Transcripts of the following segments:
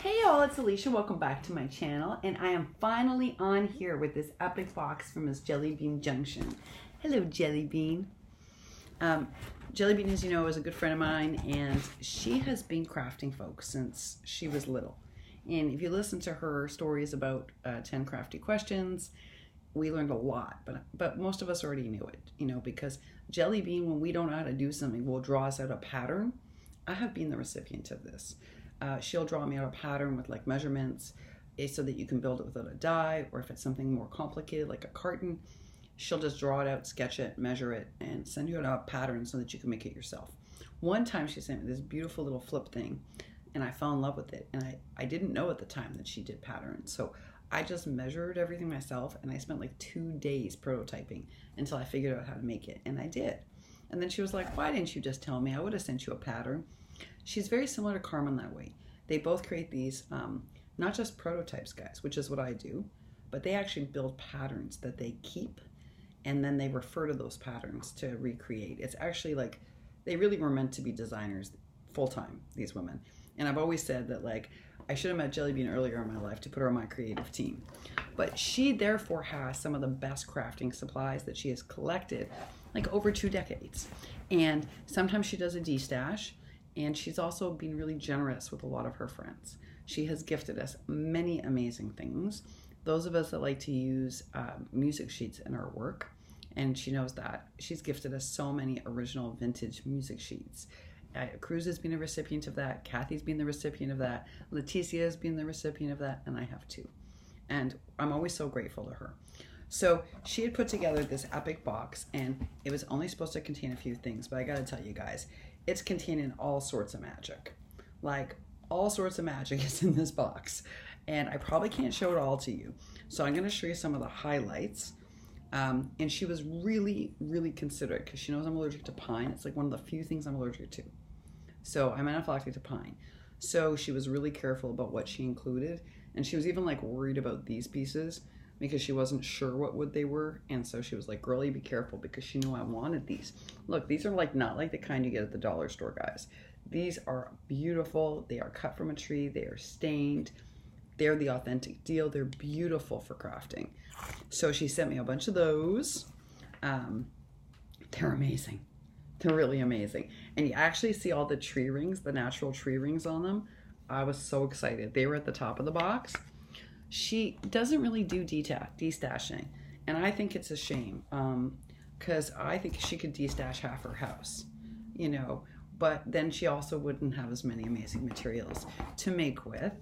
Hey y'all, it's Alicia. Welcome back to my channel, and I am finally on here with this epic box from Miss Jellybean Junction. Hello, Jellybean. Jellybean, as you know, is a good friend of mine, and she has been crafting folks since she was little. And if you listen to her stories about 10 crafty questions, we learned a lot, but most of us already knew it, you know, because Jellybean, when we don't know how to do something, will draw us out a pattern. I have been the recipient of this. She'll draw me out a pattern with like measurements so that you can build it without a die, or if it's something more complicated like a carton, she'll just draw it out, sketch it, measure it, and send you a pattern so that you can make it yourself. One time she sent me this beautiful little flip thing, and I fell in love with it, and I didn't know at the time that she did patterns, so I just measured everything myself, and I spent like 2 days prototyping until I figured out how to make it, and I did. And then she was like, why didn't you just tell me? I would have sent you a pattern. She's very similar to Carmen that way. They both create these, not just prototypes, guys, which is what I do, but they actually build patterns that they keep, and then they refer to those patterns to recreate. It's actually like, they really were meant to be designers full-time, these women. And I've always said that, like, I should have met Jellybean earlier in my life to put her on my creative team. But she therefore has some of the best crafting supplies that she has collected, like over 2 decades. And sometimes she does a destash. And she's also been really generous with a lot of her friends. She has gifted us many amazing things. Those of us that like to use music sheets in our work, and she knows that. She's gifted us so many original vintage music sheets. Cruz has been a recipient of that. Kathy's been the recipient of that. Leticia has been the recipient of that, and I have too. And I'm always so grateful to her. So she had put together this epic box, and it was only supposed to contain a few things, but I gotta tell you guys, it's containing all sorts of magic. Like, all sorts of magic is in this box. And I probably can't show it all to you. So I'm gonna show you some of the highlights. And she was really, really considerate because she knows I'm allergic to pine. It's like one of the few things I'm allergic to. So I'm anaphylactic to pine. So she was really careful about what she included. And she was even like worried about these pieces because she wasn't sure what wood they were. And so she was like, girlie, be careful, because she knew I wanted these. Look, these are like not like the kind you get at the dollar store, guys. These are beautiful. They are cut from a tree. They are stained. They're the authentic deal. They're beautiful for crafting. So she sent me a bunch of those. They're amazing. They're really amazing. And you actually see all the tree rings, the natural tree rings on them. I was so excited. They were at the top of the box. She doesn't really do destashing, and I think it's a shame, because I think she could destash half her house, you know, but then she also wouldn't have as many amazing materials to make with,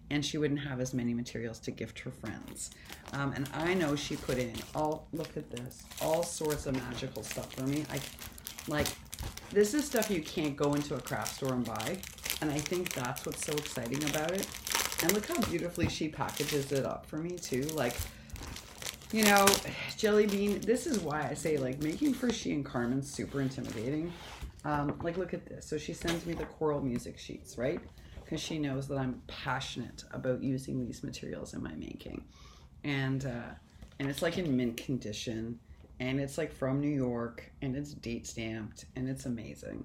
and she wouldn't have as many materials to gift her friends. And I know she put in look at this, all sorts of magical stuff for me. This is stuff you can't go into a craft store and buy, and I think that's what's so exciting about it. And look how beautifully she packages it up for me too. Like, you know, Jellybean, this is why I say, like, making for she and Carmen's super intimidating. Like, look at this. So she sends me the coral music sheets, right? Because she knows that I'm passionate about using these materials in my making. And it's like in mint condition, and it's like from New York, and it's date stamped, and it's amazing.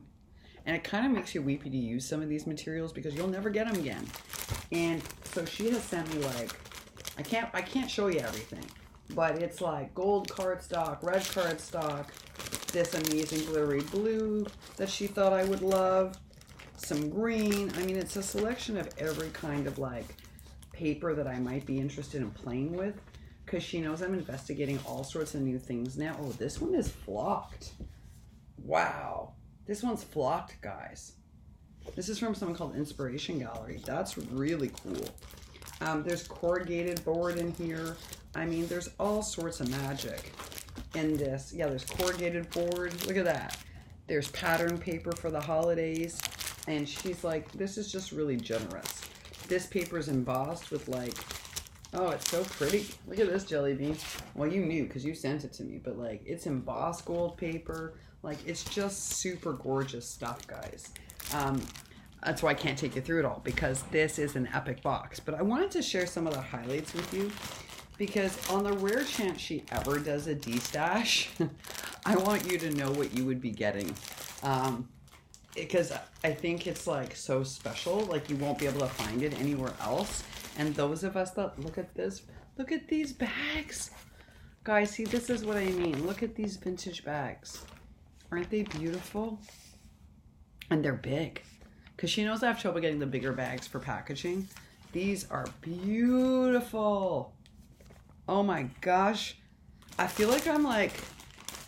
And it kind of makes you weepy to use some of these materials because you'll never get them again. And so she has sent me, like, I can't show you everything, but it's like gold cardstock, red cardstock, this amazing glittery blue that she thought I would love, some green. I mean, it's a selection of every kind of like paper that I might be interested in playing with, because she knows I'm investigating all sorts of new things now. Oh, this one is flocked. Wow. This one's flocked, guys. This is from someone called Inspiration Gallery. That's really cool. There's corrugated board in here. I mean, there's all sorts of magic in this. Yeah, there's corrugated board. Look at that. There's pattern paper for the holidays. And she's like, this is just really generous. This paper is embossed with like, oh, it's so pretty. Look at this, Jellybean. Well, you knew because you sent it to me, but like, it's embossed gold paper. Like, it's just super gorgeous stuff, guys. That's why I can't take you through it all, because this is an epic box. But I wanted to share some of the highlights with you, because on the rare chance she ever does a destash, I want you to know what you would be getting. because I think it's like so special, like you won't be able to find it anywhere else. And those of us that look at this, look at these bags. Guys, see, this is what I mean. Look at these vintage bags. Aren't they beautiful? And they're big. Because she knows I have trouble getting the bigger bags for packaging. These are beautiful. Oh my gosh. I feel like I'm like,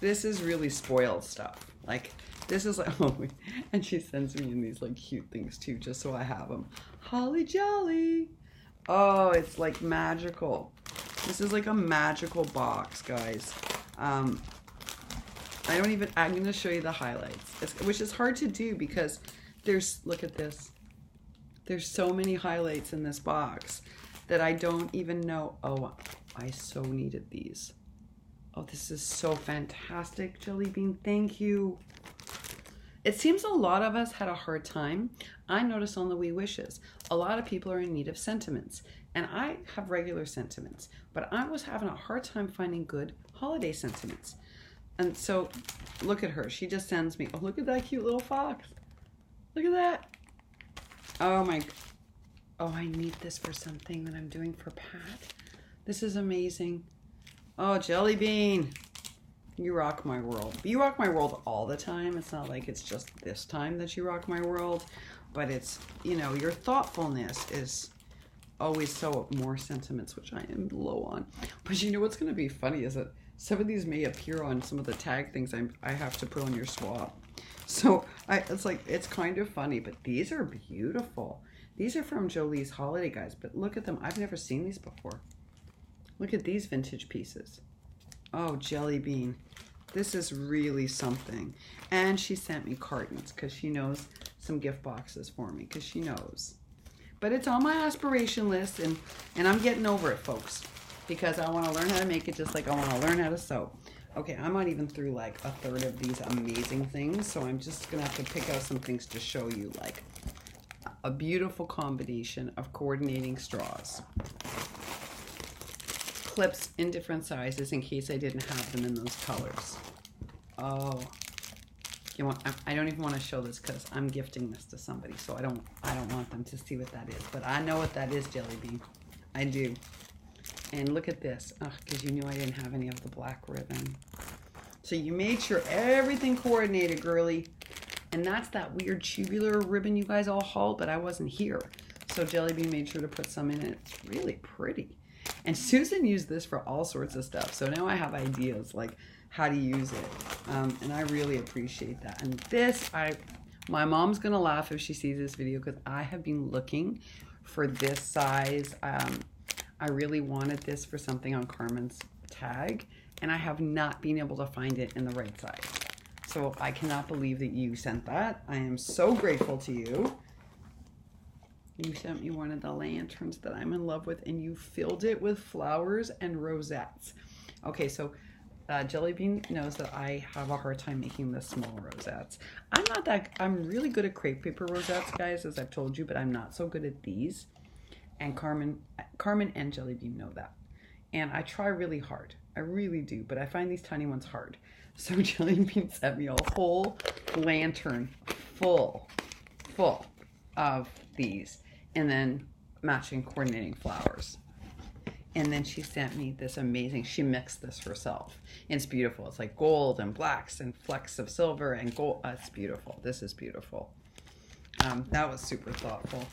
this is really spoiled stuff. Like, this is like, oh, and she sends me in these like cute things too, just so I have them. Holly Jolly. Oh, it's like magical. This is like a magical box, guys. I'm going to show you the highlights, which is hard to do because there's, look at this. There's so many highlights in this box that I don't even know. Oh, I so needed these. Oh, this is so fantastic, Jellybean. Thank you. It seems a lot of us had a hard time. I noticed on the We Wishes, a lot of people are in need of sentiments. And I have regular sentiments, but I was having a hard time finding good holiday sentiments. And so, look at her. She just sends me, oh, look at that cute little fox. Look at that. Oh my, oh, I need this for something that I'm doing for Pat. This is amazing. Oh, Jellybean. You rock my world. You rock my world all the time. It's not like it's just this time that you rock my world, but it's, you know, your thoughtfulness is always so more sentiments, which I am low on. But you know what's going to be funny is that some of these may appear on some of the tag things I have to put on your swap. So it's like, it's kind of funny, but these are beautiful. These are from Jolie's holiday, guys, but look at them. I've never seen these before. Look at these vintage pieces. Oh, Jellybean. This is really something. And she sent me cartons because she knows some gift boxes for me because she knows. But it's on my aspiration list, and I'm getting over it, folks, because I want to learn how to make it just like I want to learn how to sew. Okay, I'm not even through like a third of these amazing things, so I'm just going to have to pick out some things to show you, like a beautiful combination of coordinating straws. Clips in different sizes in case I didn't have them in those colors. Oh, you want, I don't even want to show this because I'm gifting this to somebody, so I don't want them to see what that is. But I know what that is, Jellybean. I do. And look at this, because you knew I didn't have any of the black ribbon. So you made sure everything coordinated, girly. And that's that weird tubular ribbon you guys all hauled, but I wasn't here. So Jellybean made sure to put some in it. It's really pretty. And Susan used this for all sorts of stuff. So now I have ideas like how to use it. And I really appreciate that. And this, my mom's going to laugh if she sees this video because I have been looking for this size. I really wanted this for something on Carmen's tag, and I have not been able to find it in the right size. So I cannot believe that you sent that. I am so grateful to you. You sent me one of the lanterns that I'm in love with, and you filled it with flowers and rosettes. Okay, so Jellybean knows that I have a hard time making the small rosettes. I'm really good at crepe paper rosettes, guys, as I've told you, but I'm not so good at these. And Carmen and Jellybean know that. And I try really hard. I really do, but I find these tiny ones hard. So Jellybean sent me a whole lantern full of these, and then matching coordinating flowers. And then she sent me this amazing, she mixed this herself. And it's beautiful. It's like gold and blacks and flecks of silver and gold. It's beautiful. This is beautiful. That was super thoughtful.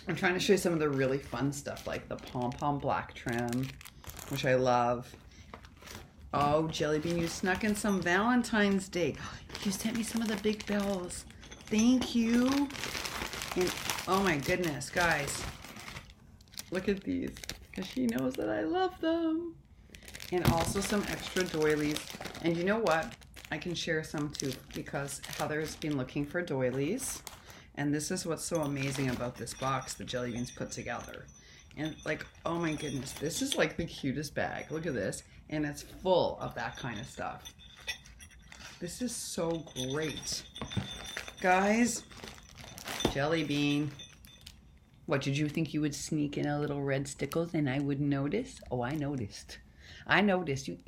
I'm trying to show you some of the really fun stuff, like the pom-pom black trim, which I love. Oh, Jellybean, you snuck in some Valentine's Day. You sent me some of the big bells. Thank you. And oh my goodness, guys, look at these, because she knows that I love them. And also some extra doilies. And you know what? I can share some too, because Heather's been looking for doilies. And this is what's so amazing about this box that Jellybean's put together. And like, oh my goodness, this is like the cutest bag. Look at this. And it's full of that kind of stuff. This is so great. Guys, Jellybean. What, did you think you would sneak in a little red stickles and I wouldn't notice? Oh, I noticed. I noticed. You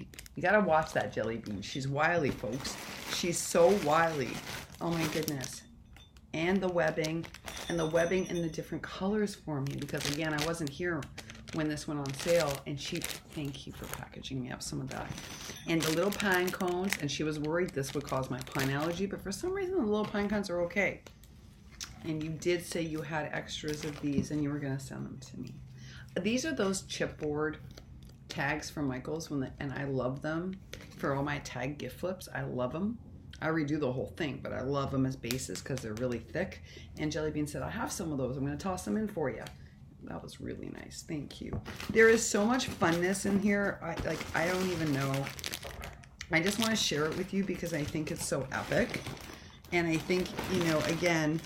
gotta watch that, Jellybean. She's wily, folks. She's so wily. Oh my goodness. and the webbing in the different colors for me, because again, I wasn't here when this went on sale, and thank you for packaging me up some of that. And the little pine cones, and she was worried this would cause my pine allergy, but for some reason the little pine cones are okay. And you did say you had extras of these and you were gonna send them to me. These are those chipboard tags from Michaels, and I love them for all my tag gift flips. I love them. I redo the whole thing, but I love them as bases because they're really thick. And Jellybean said, I have some of those. I'm going to toss them in for you. That was really nice. Thank you. There is so much funness in here. I don't even know. I just want to share it with you because I think it's so epic. And I think, you know, again,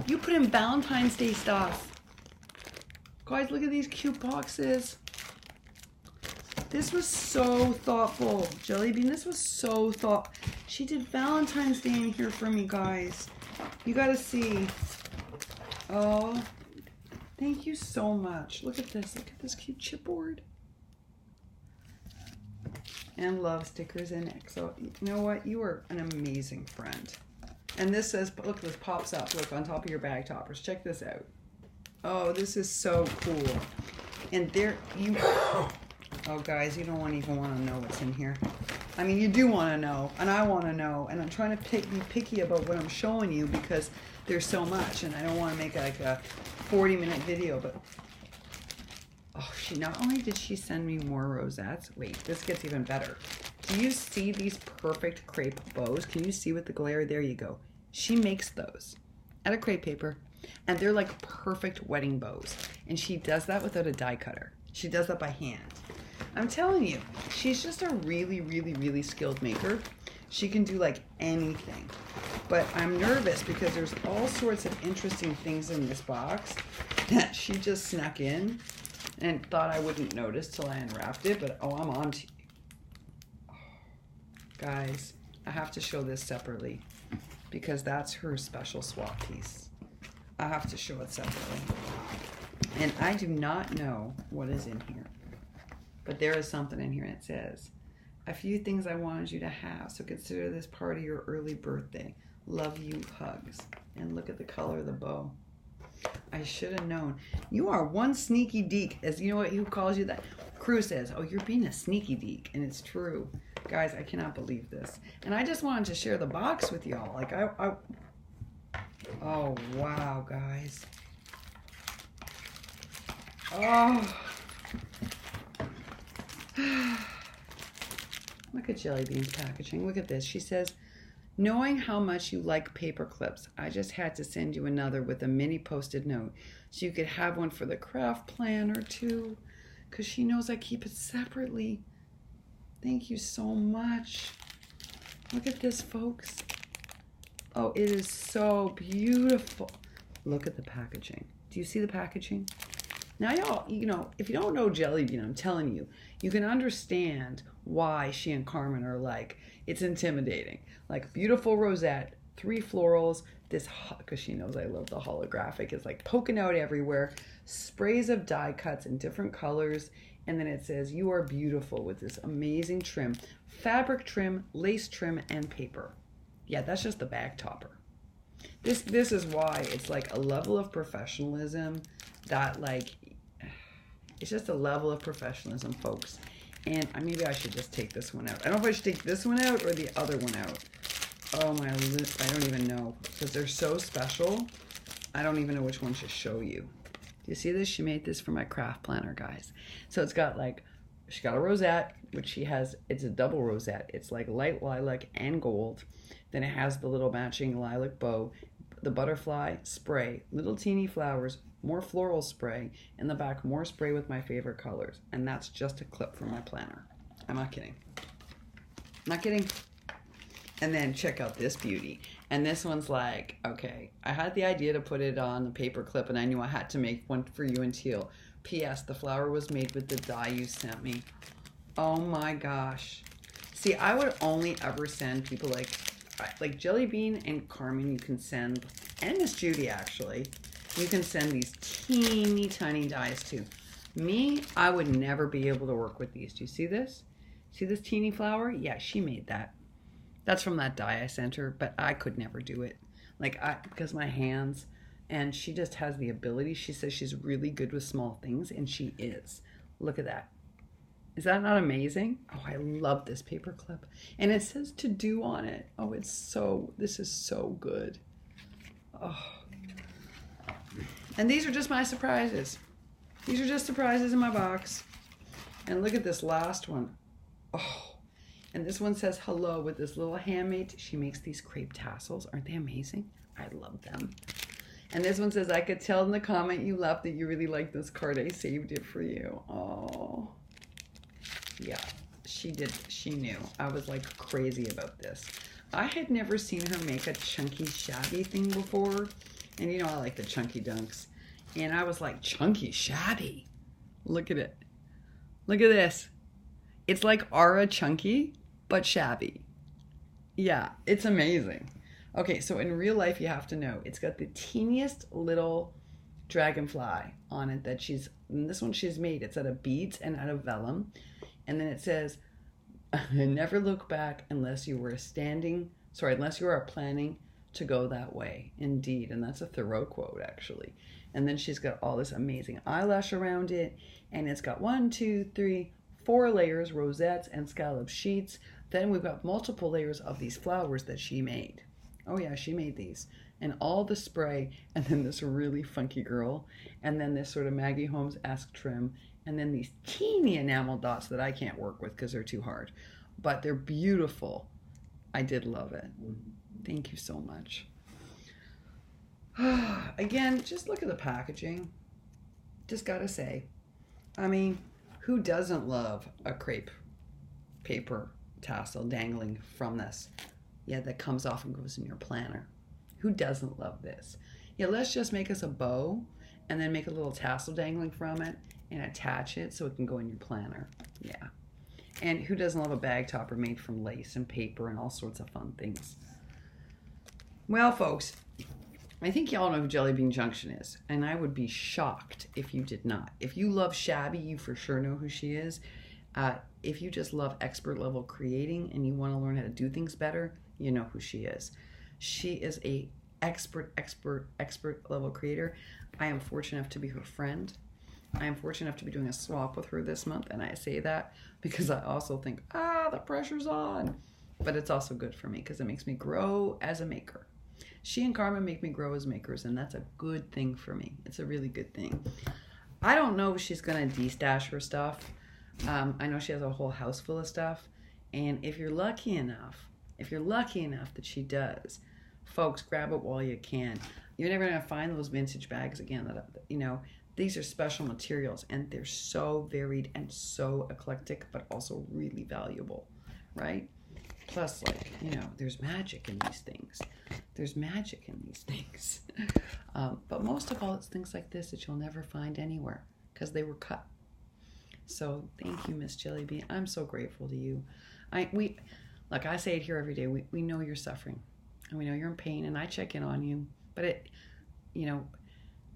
you put in Valentine's Day stuff. Guys, look at these cute boxes. This was so thoughtful. Jellybean, this was so thoughtful. She did Valentine's Day in here for me, guys. You gotta see. Oh, thank you so much. Look at this. Look at this cute chipboard. And love stickers in it. So, you know what? You are an amazing friend. And this says, look, this pops up. Look, on top of your bag toppers. Check this out. Oh, this is so cool. And there, you... Oh, guys, you don't even want to know what's in here. I mean, you do want to know, and I want to know, and I'm trying to be picky about what I'm showing you because there's so much, and I don't want to make like a 40-minute video, but... Oh, not only did she send me more rosettes, wait, this gets even better. Do you see these perfect crepe bows? Can you see with the glare? There you go. She makes those out of crepe paper, and they're like perfect wedding bows, and she does that without a die cutter. She does that by hand. I'm telling you, she's just a really, really, really skilled maker. She can do like anything. But I'm nervous because there's all sorts of interesting things in this box that she just snuck in and thought I wouldn't notice till I unwrapped it. But oh, I'm on to you. Oh, guys, I have to show this separately because that's her special swap piece. I have to show it separately. And I do not know what is in here. But there is something in here, and it says, a few things I wanted you to have, so consider this part of your early birthday. Love you, hugs. And look at the color of the bow. I should have known. You are one sneaky deek. As you know what, who calls you that? Crew says, oh, you're being a sneaky deek. And it's true. Guys, I cannot believe this. And I just wanted to share the box with y'all. Like, oh, wow, guys. Oh. Look at Jellybean's packaging. Look at this. She says, knowing how much you like paper clips, I just had to send you another with a mini post-it note so you could have one for the craft planner too, because she knows I keep it separately. Thank you so much. Look at this, folks. Oh, it is so beautiful. Look at the packaging. Do you see the packaging? Now, y'all, you know, if you don't know Jellybean, I'm telling you, you can understand why she and Carmen are like, it's intimidating. Like, beautiful rosette, 3 florals, this, because she knows I love the holographic, it's like poking out everywhere, sprays of die cuts in different colors, and then it says, you are beautiful with this amazing trim, fabric trim, lace trim, and paper. Yeah, that's just the bag topper. This is why it's like a level of professionalism that, like, it's just a level of professionalism, folks. And maybe I should just take this one out. I don't know if I should take this one out or the other one out. Oh my, I don't even know. Because they're so special, I don't even know which one to show you. Do you see this? She made this for my craft planner, guys. So it's got like, she got a rosette, which she has, it's a double rosette. It's like light lilac and gold. Then it has the little matching lilac bow, the butterfly spray, little teeny flowers, more floral spray, in the back more spray with my favorite colors. And that's just a clip from my planner. I'm not kidding. Not kidding. And then check out this beauty. And this one's like, okay, I had the idea to put it on the paper clip and I knew I had to make one for you in teal. P.S. The flower was made with the die you sent me. Oh my gosh. See, I would only ever send people like Jellybean and Carmen, you can send, and Miss Judy actually, you can send these teeny tiny dies to. Me, I would never be able to work with these. Do you see this? See this teeny flower? Yeah, she made that. That's from that die I sent her, but I could never do it. Because my hands, and she just has the ability. She says she's really good with small things, and she is. Look at that. Is that not amazing? Oh, I love this paper clip. And it says to do on it. Oh, this is so good. Oh. And these are just my surprises. These are just surprises in my box. And look at this last one. Oh, and this one says hello with this little handmade. She makes these crepe tassels. Aren't they amazing? I love them. And this one says, I could tell in the comment you left that you really like this card. I saved it for you. Oh, yeah, she did. She knew. I was like crazy about this. I had never seen her make a chunky shabby thing before. And you know, I like the chunky dunks. And I was like, chunky shabby. Look at it. Look at this. It's like Aura Chunky, but shabby. Yeah, it's amazing. Okay, so in real life, you have to know, it's got the teeniest little dragonfly on it that and this one she's made. It's out of beads and out of vellum. And then it says, never look back unless you are planning to go that way. Indeed. And that's a Thoreau quote, actually. And then she's got all this amazing eyelash around it. And it's got 1, 2, 3, 4 layers, rosettes and scallop sheets. Then we've got multiple layers of these flowers that she made. Oh yeah, she made these. And all the spray, and then this really funky girl, and then this sort of Maggie Holmes-esque trim, and then these teeny enamel dots that I can't work with because they're too hard. But they're beautiful. I did love it. Thank you so much. Again, just look at the packaging. Just gotta say. I mean, who doesn't love a crepe paper tassel dangling from this? Yeah, that comes off and goes in your planner. Who doesn't love this? Yeah, let's just make us a bow and then make a little tassel dangling from it and attach it so it can go in your planner. Yeah. And who doesn't love a bag topper made from lace and paper and all sorts of fun things? Well, folks, I think y'all know who Jellybean Junction is, and I would be shocked if you did not. If you love shabby, you for sure know who she is. If you just love expert level creating and you want to learn how to do things better, you know who she is. She is a expert level creator. I am fortunate enough to be her friend. I am fortunate enough to be doing a swap with her this month, and I say that because I also think, the pressure's on. But it's also good for me because it makes me grow as a maker. She and Carmen make me grow as makers, and that's a good thing for me. It's a really good thing. I don't know if she's going to destash her stuff. I know she has a whole house full of stuff, and if you're lucky enough that she does, folks, grab it while you can. You're never going to find those vintage bags again. These are special materials, and they're so varied and so eclectic, but also really valuable, right? Plus, there's magic in these things. But most of all, it's things like this that you'll never find anywhere because they were cut. So thank you, Miss Jellybean. I'm so grateful to you. Like I say it here every day, we know you're suffering and we know you're in pain, and I check in on you. But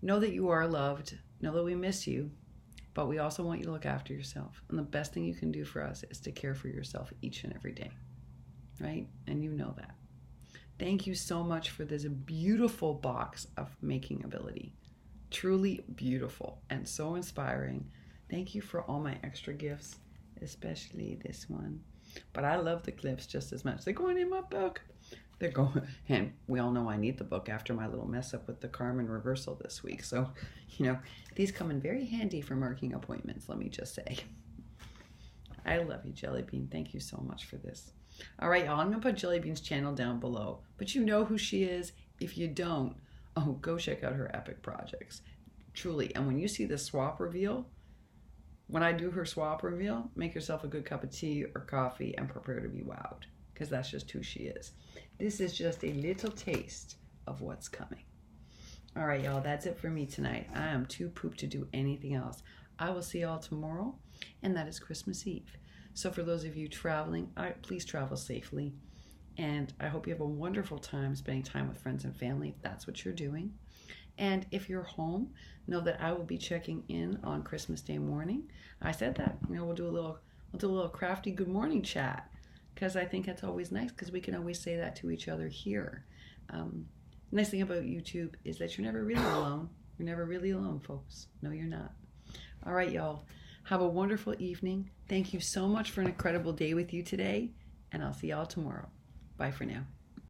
know that you are loved. Know that we miss you, but we also want you to look after yourself. And the best thing you can do for us is to care for yourself each and every day, right? And you know that. Thank you so much for this beautiful box of making ability. Truly beautiful and so inspiring. Thank you for all my extra gifts, especially this one. But I love the clips just as much. They're going in my book. They're going, and we all know I need the book after my little mess up with the Carmen reversal this week. So, these come in very handy for marking appointments, let me just say. I love you, Jellybean. Thank you so much for this. All right, y'all, I'm going to put Jellybean's channel down below. But you know who she is. If you don't, go check out her epic projects. Truly. And when you see the swap reveal, when I do her swap reveal, make yourself a good cup of tea or coffee and prepare to be wowed. Because that's just who she is. This is just a little taste of what's coming. All right, y'all, that's it for me tonight. I am too pooped to do anything else. I will see y'all tomorrow, and that is Christmas Eve. So for those of you traveling, please travel safely. And I hope you have a wonderful time spending time with friends and family, if that's what you're doing. And if you're home, know that I will be checking in on Christmas Day morning. I said that. We'll do a little crafty good morning chat. Because I think that's always nice, because we can always say that to each other here. Nice thing about YouTube is that you're never really alone. You're never really alone, folks. No, you're not. All right, y'all. Have a wonderful evening. Thank you so much for an incredible day with you today, and I'll see y'all tomorrow. Bye for now.